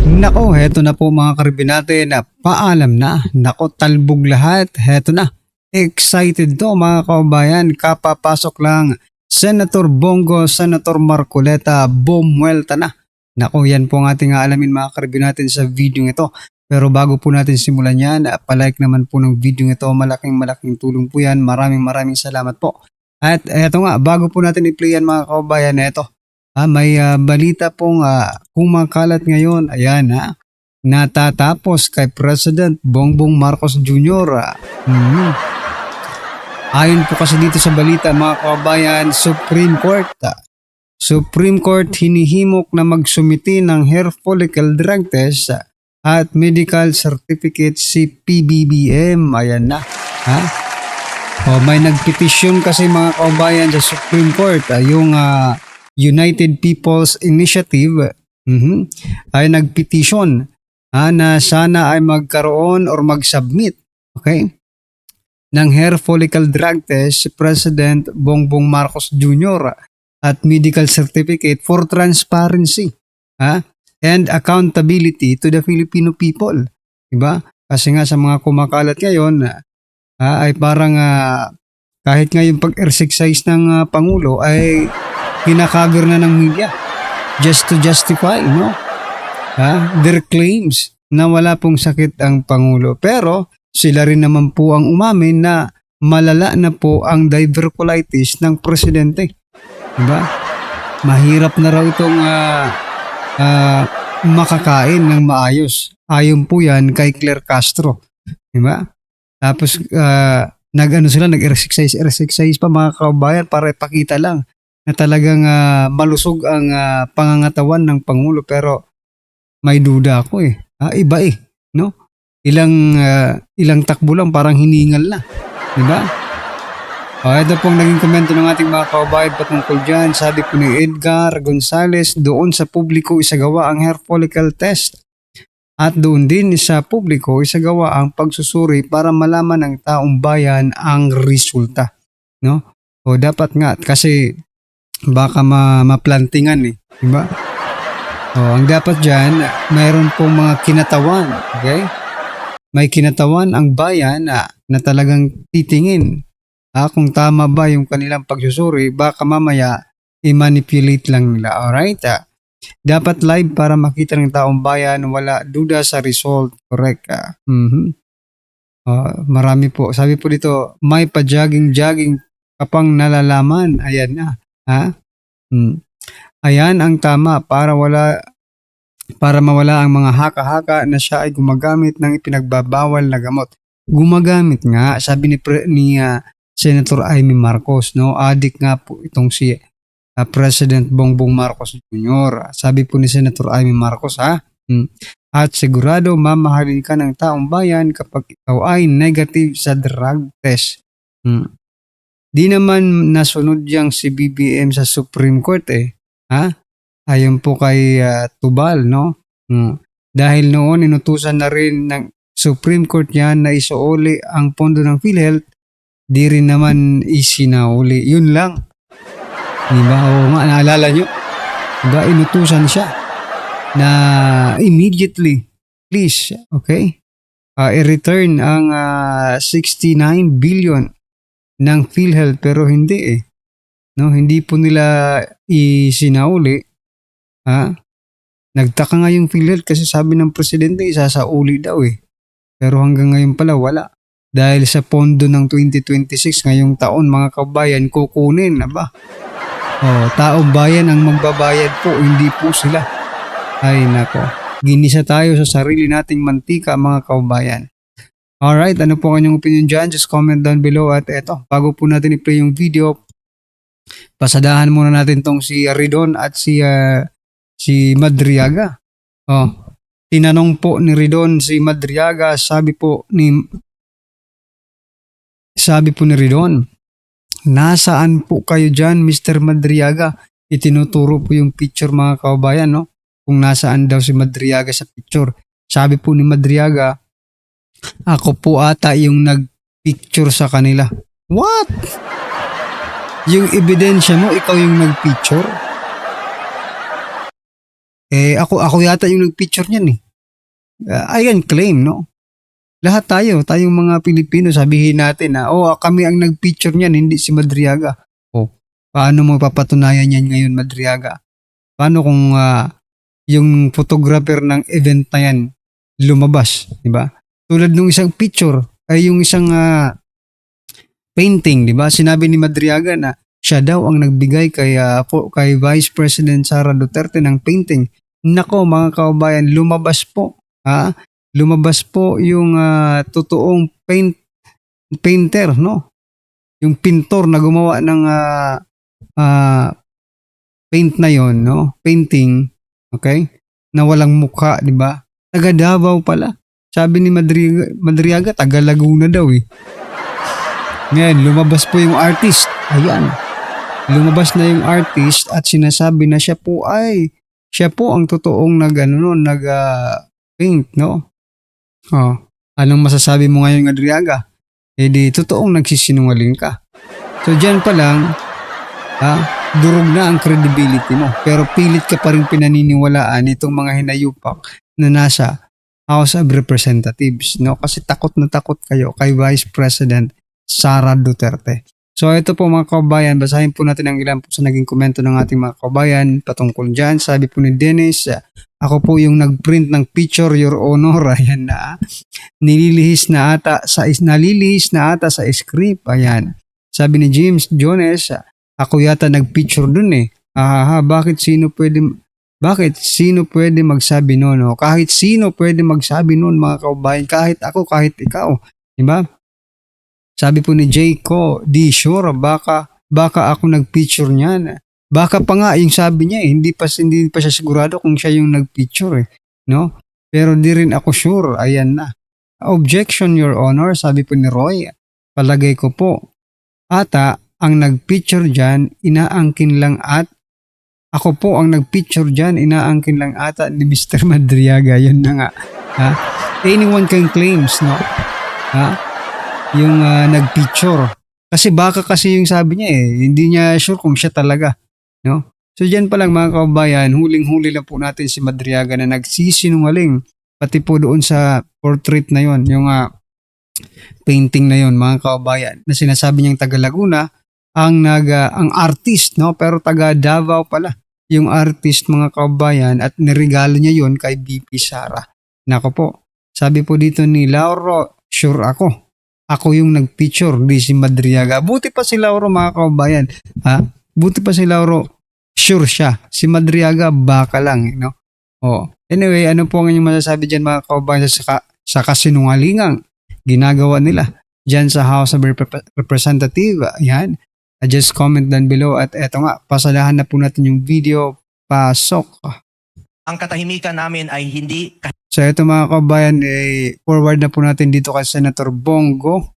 Nako, heto na po mga karibin natin na paalam na. Nako, talbog lahat. Heto na. Excited to mga kababayan. Kapapasok lang. Senator Bongo, Senator Marcoleta, bumuelta na. Nako, yan po ang ating aalamin mga karibin natin sa video ito. Pero bago po natin simulan yan, palike naman po ng video ito. Malaking tulong po yan. Maraming salamat po. At eto nga, bago po natin i-play yan mga kababayan, eto. May balita pong kumakalat ngayon. Ayan natatapos kay President Bongbong Marcos Jr. Ayon po kasi dito sa balita mga kababayan, Supreme Court hinihimok na magsumiti ng hair follicle drug test at medical certificate si PBBM. Ayan na. May nagpetisyon kasi mga kababayan sa Supreme Court. Yung United People's Initiative ay nagpetisyon na sana ay magkaroon or mag-submit ng hair follicle drug test si President Bongbong Marcos Jr. at medical certificate for transparency and accountability to the Filipino people. Diba? Kasi nga sa mga kumakalat ngayon ay parang kahit nga yung pag-exercise ng Pangulo ay kinakagar na ng media just to justify their claims na wala pong sakit ang Pangulo. Pero sila rin naman po ang umamin na malala na po ang diverculitis ng presidente. Diba? Mahirap na raw itong makakain ng maayos. Ayon po yan kay Claire Castro. Diba? Tapos nag-exercise pa mga kababayan para ipakita lang na talagang malusog ang pangangatawan ng Pangulo, pero may duda ako iba no? Ilang takbo lang parang hiningal na, di ba? Ito pong naging komento ng ating mga kababayan patungkol dyan. Sabi po ni Edgar Gonzales, doon sa publiko isagawa ang hair follicle test at doon din sa publiko isagawa ang pagsusuri para malaman ng taong bayan ang resulta, no? O dapat nga kasi baka maplantingan diba? Ang dapat dyan, mayroon pong mga kinatawan, may kinatawan ang bayan na talagang titingin kung tama ba yung kanilang pagsusuri, baka mamaya i-manipulate lang nila. Alright? Dapat live para makita ng taong bayan, wala duda sa result. Correct. Marami po. Sabi po dito, may pa-jogging kapang nalalaman. Ayan na. Ayan ang tama para mawala ang mga haka-haka na siya ay gumagamit ng ipinagbabawal na gamot. Gumagamit nga, sabi ni Senator Amy Marcos, no? Adik nga po itong si President Bongbong Marcos Jr. Sabi po ni Senator Amy Marcos, at sigurado mamahalin ka ng taong bayan kapag ikaw ay negative sa drug test. Di naman nasunod yang si BBM sa Supreme Court Ayon po kay Tubal, no? Dahil noon inutusan na rin ng Supreme Court yan na isuuli ang pondo ng PhilHealth, di rin naman isinauli. Yun lang. Diba? O nga, naalala nyo? Diba? Inutusan siya na immediately, please, i-return ang 69 billion ng PhilHealth, pero hindi no, hindi po nila isinauli. Nagtaka nga yung PhilHealth kasi sabi ng presidente isasauli daw pero hanggang ngayon pala wala, dahil sa pondo ng 2026 ngayong taon mga kabayan kukunin taong bayan ang magbabayad po, hindi po sila. Ay nako, ginisa tayo sa sarili nating mantika mga kabayan. Alright, ano po kanyang opinion dyan? Just comment down below. At eto, bago po natin i-play yung video, pasadahan muna natin tong si Ridon at si Madriaga. Tinanong po ni Ridon si Madriaga, sabi po ni Ridon, nasaan po kayo dyan Mr. Madriaga? Itinuturo po yung picture mga kababayan, no? Kung nasaan daw si Madriaga sa picture. Sabi po ni Madriaga, ako po ata yung nag-picture sa kanila. What? Yung ebidensya mo, ikaw yung nag-picture? Ako yata yung nag-picture niyan eh. I can claim, no? Lahat tayong mga Pilipino, sabihin natin na, kami ang nag-picture niyan, hindi si Madriaga. Paano mo papatunayan yan ngayon, Madriaga? Paano kung yung photographer ng event na yan lumabas, di ba? Tulad nung isang picture, ay yung isang painting, di ba? Sinabi ni Madriaga na siya daw ang nagbigay kay Vice President Sara Duterte ng painting. Nako mga kababayan, lumabas po. Lumabas po yung totoong painter, no? Yung pintor na gumawa ng paint na yon, no? Painting, okay? Na walang mukha, di ba? Taga Davao pala. Sabi ni Madriaga, taga Laguna daw eh. Ngayon, lumabas po yung artist. Ayan. Lumabas na yung artist at sinasabi na siya po ang totoong nag-paint, no? Anong masasabi mo ngayon, Madriaga? Di totoong nagsisinungaling ka. So, dyan pa lang, durog na ang credibility mo. Pero pilit ka pa rin pinaniniwalaan itong mga hinayupak na nasa House of Representatives, no? Kasi takot na takot kayo kay Vice President Sara Duterte. So ito po mga kabayan, basahin po natin ang ilan po sa naging komento ng ating mga kabayan patungkol dyan. Sabi po ni Dennis, ako po yung nagprint ng picture, Your Honor. Ayan na. Nalilihis na ata sa script. Ayan. Sabi ni James Jones, ako yata nagpicture dun eh. Bakit sino pwede magsabi noon? No? Kahit sino pwede magsabi noon mga kabayan, kahit ako, kahit ikaw. Diba? Sabi po ni Jayco, di sure, baka ako nag-picture niyan. Baka pa nga yung sabi niya, hindi pa siya sigurado kung siya yung nag-picture eh, no? Pero di rin ako sure, ayan na. Objection, Your Honor, sabi po ni Roy. Palagay ko po, ata ang nag-picture diyan, inaangkin lang ako po ang nag-picture diyan, inaangkin lang ata ni Mr. Madriaga, yun na nga. Anyone can claims, no? Yung nag-picture. Kasi baka yung sabi niya hindi niya sure kung siya talaga, no? So diyan pa lang mga kababayan, huling-huli lang po natin si Madriaga na nagsisinungaling pati po doon sa portrait na yon, yung painting na yon mga kababayan, na sinasabi niyang taga Laguna ang artist, no? Pero taga Davao pala yung artist mga kababayan at niregalo niya yon kay BP Sara. Nako po. Sabi po dito ni Lauro, sure ako yung nag-picture, di si Madriaga. Buti pa si Lauro mga kababayan. Buti pa si Lauro, sure siya. Si Madriaga, baka lang, no? Anyway, ano po ang inyong masasabi dyan mga kababayan sa kasinungalingang ginagawa nila dyan sa House of Representative? Ayan. Just comment down below at eto nga, pasalahan na po natin yung video. Pasok. Ang katahimikan namin ay hindi. So ito mga kabayan, forward na po natin dito kay Senator Bongo.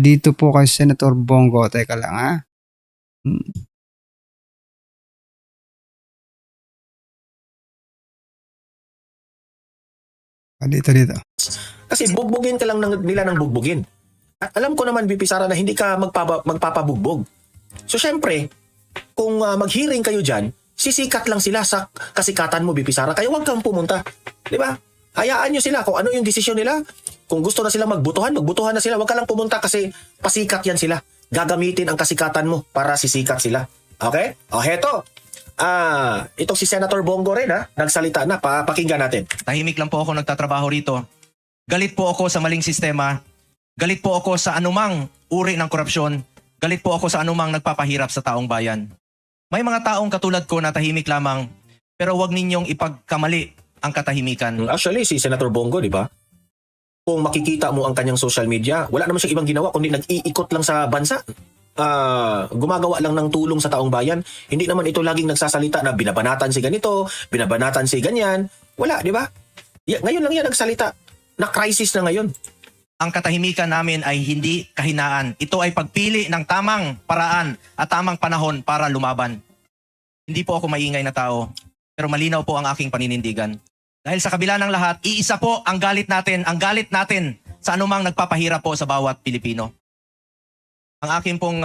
Dito po kay Senator Bongo. Teka lang Dito. Kasi bugbugin ka lang nila ng bugbugin. At alam ko naman, BP Sara, na hindi ka magpapabugbog. So syempre, kung mag-hearing kayo dyan, sisikat lang sila sa kasikatan mo, BP Sara. Kaya huwag kang pumunta. Di ba? Hayaan nyo sila kung ano yung desisyon nila. Kung gusto na sila magbutuhan na sila. Huwag ka lang pumunta kasi pasikat yan sila. Gagamitin ang kasikatan mo para sisikat sila. Okay? Heto. Itong si Senator Bongo rin nagsalita na. Pakinggan natin. Tahimik lang po ako nagtatrabaho rito. Galit po ako sa maling sistema. Galit po ako sa anumang uri ng korupsyon. Galit po ako sa anumang nagpapahirap sa taong bayan. May mga taong katulad ko na tahimik lamang, pero huwag ninyong ipagkamali ang katahimikan. Actually, si Senator Bongo, di ba? Kung makikita mo ang kanyang social media, wala naman siyang ibang ginawa kundi nag-iikot lang sa bansa. Gumagawa lang ng tulong sa taong bayan. Hindi naman ito laging nagsasalita na binabanatan si ganito, binabanatan si ganyan. Wala, di ba? Ngayon lang yan nagsalita na crisis na ngayon. Ang katahimikan namin ay hindi kahinaan. Ito ay pagpili ng tamang paraan at tamang panahon para lumaban. Hindi po ako maingay na tao, pero malinaw po ang aking paninindigan. Dahil sa kabila ng lahat, iisa po ang galit natin sa anumang nagpapahirap po sa bawat Pilipino. Ang akin pong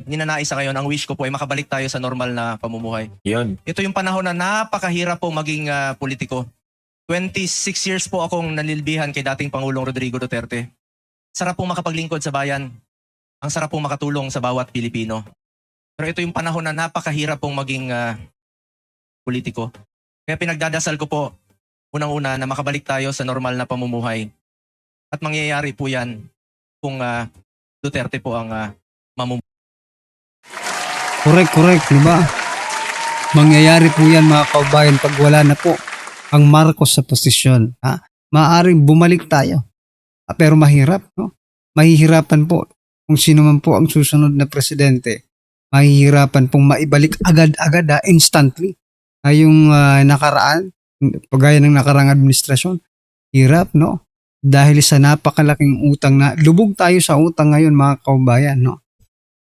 ninanais sa ngayon, ang wish ko po ay makabalik tayo sa normal na pamumuhay. Yun. Ito yung panahon na napakahirap po maging politiko. 26 years po akong nanilbihan kay dating Pangulong Rodrigo Duterte. Sarap pong makapaglingkod sa bayan. Ang sarap pong makatulong sa bawat Pilipino. Pero ito yung panahon na napakahirap pong maging politiko. Kaya pinagdadasal ko po, unang-una, na makabalik tayo sa normal na pamumuhay. At mangyayari po yan kung Duterte po ang mamumuhay. Correct, di ba? Mangyayari po yan mga kaubayan pag wala na po ang Marcos sa posisyon. Ha? Maaaring bumalik tayo. Pero mahirap, no? Mahihirapan po kung sino man po ang susunod na presidente. Mahihirapan pong maibalik agad-agad, instantly. Yung nakaraan, pagaya ng nakarang administrasyon. Hirap, no? Dahil sa napakalaking utang na, lubog tayo sa utang ngayon mga kaubayan, no?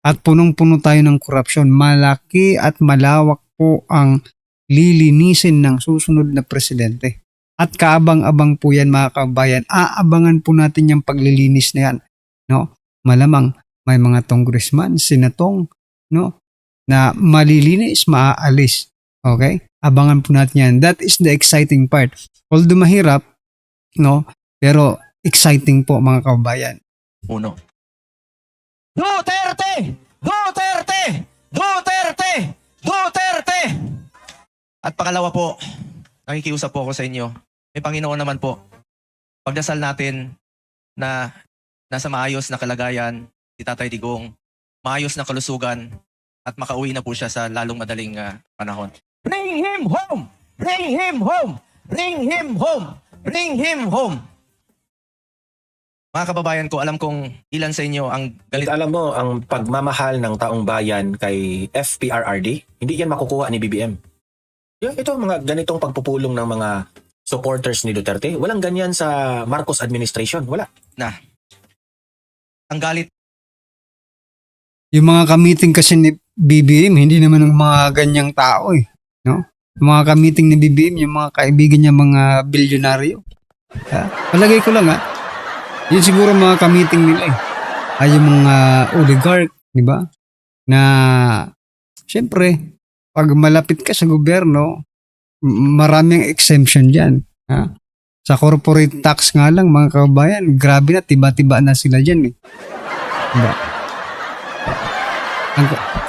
At punong-puno tayo ng korupsyon. Malaki at malawak po ang lilinisin ng susunod na presidente. At kaabang-abang po yan mga kaubayan. Aabangan po natin yung paglilinis na yan, no? Malamang may mga congressman, senatong, no? Na malilinis, maaalis. Okay? Abangan po natin yan. That is the exciting part. Although mahirap, no? Pero exciting po mga kaubayan. Uno. Duterte! Duterte! Duterte! Duterte! At pangalawa po, nakikiusap po ako sa inyo. May Panginoon naman po. Pagdasal natin na nasa maayos na kalagayan si Tatay Digong, maayos na kalusugan, at makauwi na po siya sa lalong madaling panahon. Bring him home! Bring him home! Bring him home! Bring him home! Mga kababayan ko, alam kong ilan sa inyo ang galit. Alam mo, ang pagmamahal ng taong bayan kay FPRRD, hindi yan makukuha ni BBM. Ito, mga ganitong pagpupulong ng mga supporters ni Duterte, walang ganyan sa Marcos administration. Wala. Ang galit. Yung mga kamiting kasi ni BBM, hindi naman ng mga ganyang tao eh. No? Yung mga kamiting ni BBM, yung mga kaibigan niya mga bilyonaryo. Palagay ko lang yun siguro mga kamiting nila eh. Ay yung mga oligarch, di ba? Na, syempre, pag malapit ka sa gobyerno, maraming exemption dyan. Ha? Sa corporate tax nga lang, mga kababayan, grabe na, tiba-tiba na sila dyan eh. Diba?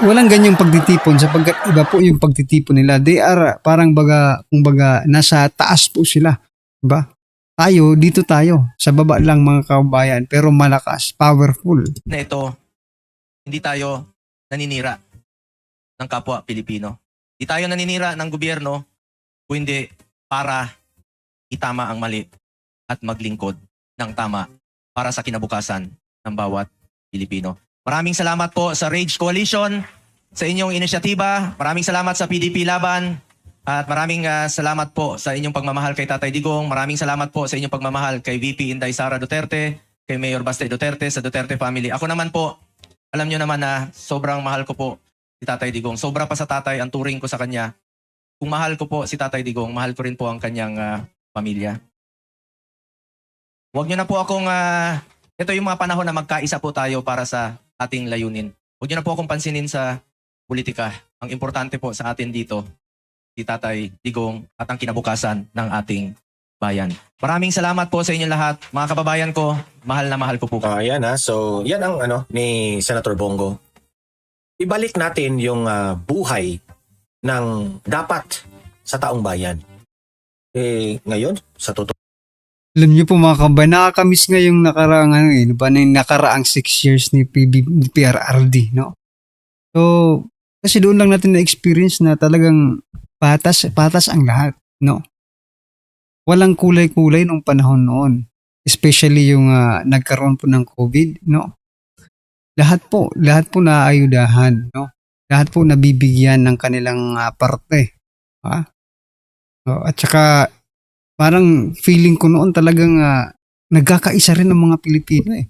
Walang ganyang pagtitipon sapagkat iba po yung pagtitipon nila. They are parang kumbaga, nasa taas po sila. Diba? Tayo, dito tayo. Sa baba lang mga kababayan, pero malakas, powerful. Na ito, hindi tayo naninira ng kapwa Pilipino. Hindi tayo naninira ng gobyerno, kundi para itama ang mali at maglingkod ng tama para sa kinabukasan ng bawat Pilipino. Maraming salamat po sa Rage Coalition, sa inyong inisyatiba. Maraming salamat sa PDP Laban. At maraming salamat po sa inyong pagmamahal kay Tatay Digong. Maraming salamat po sa inyong pagmamahal kay VP Inday Sara Duterte, kay Mayor Baste Duterte, sa Duterte family. Ako naman po, alam nyo naman na sobrang mahal ko po si Tatay Digong. Sobra pa sa tatay ang turing ko sa kanya. Kung mahal ko po si Tatay Digong, mahal ko rin po ang kanyang pamilya. Huwag nyo na po akong... ito yung mga panahon na magkaisa po tayo para sa ating layunin. Huwag nyo na po akong pansinin sa politika. Ang importante po sa atin dito, si Tatay Digong at ang kinabukasan ng ating bayan. Maraming salamat po sa inyo lahat. Mga kababayan ko, mahal na mahal ko po. Ayan So, yan ang ni Senator Bongo. Ibalik natin yung buhay ng dapat sa taong bayan. Ngayon, sa totoo. Alam niyo po mga kababayan, nakakamiss nga yung nakaraang 6 years ni PRRD, no? So, kasi doon lang natin na-experience na talagang patas ang lahat, no? Walang kulay-kulay nung panahon noon. Especially yung nagkaroon po ng COVID, no? Lahat po naayudahan, no? Lahat po nabibigyan ng kanilang parte. Ha? At saka parang feeling ko noon talagang nagkakaisa rin ng mga Pilipino eh.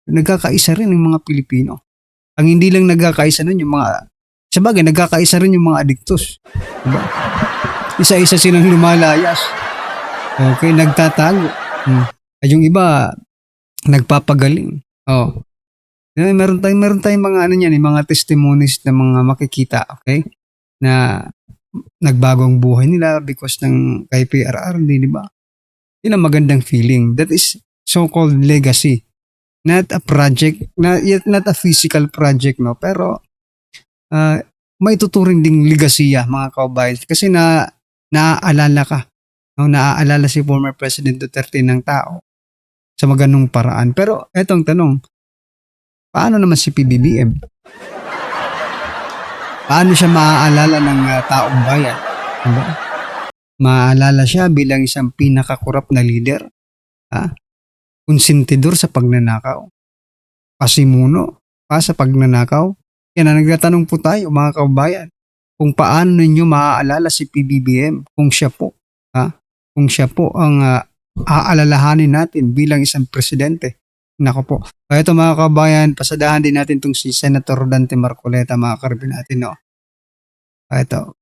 Nagkakaisa rin ng mga Pilipino. Ang hindi lang nagkakaisa nun yung mga, sabagay nagkakaisa rin yung mga adiktos. Diba? Isa-isa silang lumalayas. Okay, nagtatago. Yung iba nagpapagaling. Meron tayong mga ano niyan, mga testimonies na mga makikita, okay? Na nagbagong buhay nila because ng kay PRRD, di ba? Yun ang magandang feeling. That is so-called legacy. Not a project, not a physical project, no? Pero may tuturing ding legasiya, mga kababayan. Kasi naaalala ka. No? Naaalala si former President Duterte ng tao sa maganong paraan. Pero etong tanong, paano naman si PBBM? Paano siya maaalala ng taong bayan? Diba? Maaalala siya bilang isang pinakakurap na leader. Ha? Konsentidor sa pagnanakaw. Pasimuno pa sa pagnanakaw. Yan na nagtatanong po tayo mga kababayan. Kung paano ninyo maaalala si PBBM kung siya po. Ha? Kung siya po ang aalalahanin natin bilang isang presidente. Nako po. Kaya ito mga kababayan, pasadahan din natin itong si Senator Dante Marcoleta, mga karibin natin. No? Kaya ito,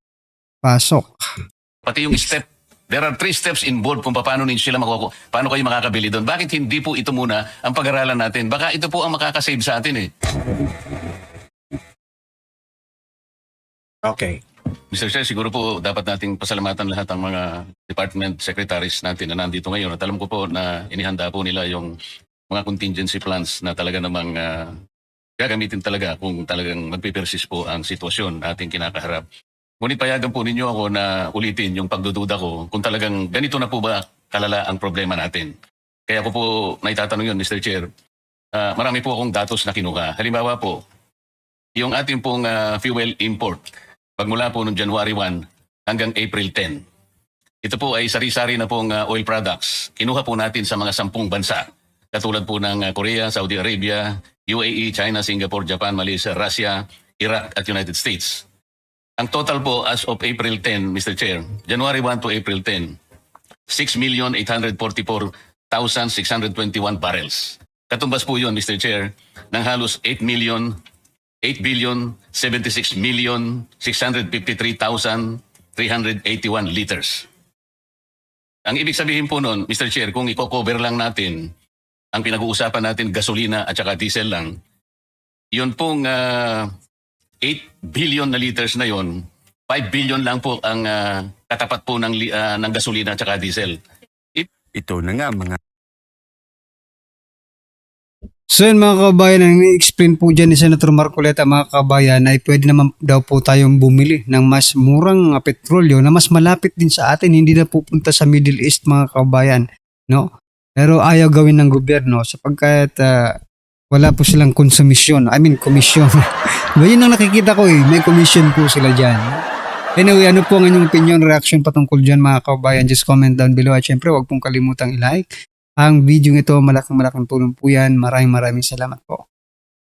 pasok. Pati yung step, there are 3 steps involved kung paano paano kayo makakabili doon. Bakit hindi po ito muna ang pag-aralan natin? Baka ito po ang makakasave sa atin eh. Okay. Mr. Chair, siguro po dapat nating pasalamatan lahat ang mga department secretaries natin na nandito ngayon. At alam ko po na inihanda po nila yung mga contingency plans na talaga namang gagamitin talaga kung talagang magpipersis po ang sitwasyon na ating kinakaharap. Ngunit payagan po ninyo ako na ulitin yung pagdududa ko kung talagang ganito na po ba kalala ang problema natin. Kaya ko po naitatanong yun, Mr. Chair. Marami po akong datos na kinuha. Halimbawa po, yung ating pong fuel import, pagmula po noong January 1 hanggang April 10. Ito po ay sari-sari na pong oil products. Kinuha po natin sa mga 10 bansa. Katulad po ng Korea, Saudi Arabia, UAE, China, Singapore, Japan, Malaysia, Russia, Iraq at United States. Ang total po as of April 10, Mr. Chair, January 1 to April 10, 6,844,621 barrels. Katumbas po yun, Mr. Chair, ng halos 8,76,653,381 liters. Ang ibig sabihin po nun, Mr. Chair, kung i-cover lang natin ang pinag-uusapan natin gasolina at saka diesel lang, yun pong 8 billion na liters na yon, 5 billion lang po ang katapat po ng gasolina at saka diesel. Ito na nga mga So yun mga kabayan, ang i-explain po dyan ni Senator Marcoleta mga kabayan ay pwede naman daw po tayong bumili ng mas murang petrolyo na mas malapit din sa atin, hindi na pupunta sa Middle East mga kabayan. No? Pero ayaw gawin ng gobyerno sapagkat wala po silang komisyon. Yun ang nakikita ko eh, may commission po sila dyan. Anyway, ano po ang inyong opinion, reaction patungkol dyan mga kabayan? Just comment down below at syempre huwag pong kalimutang i-like ang video ito. Malaking tulong po yan. Maraming salamat po.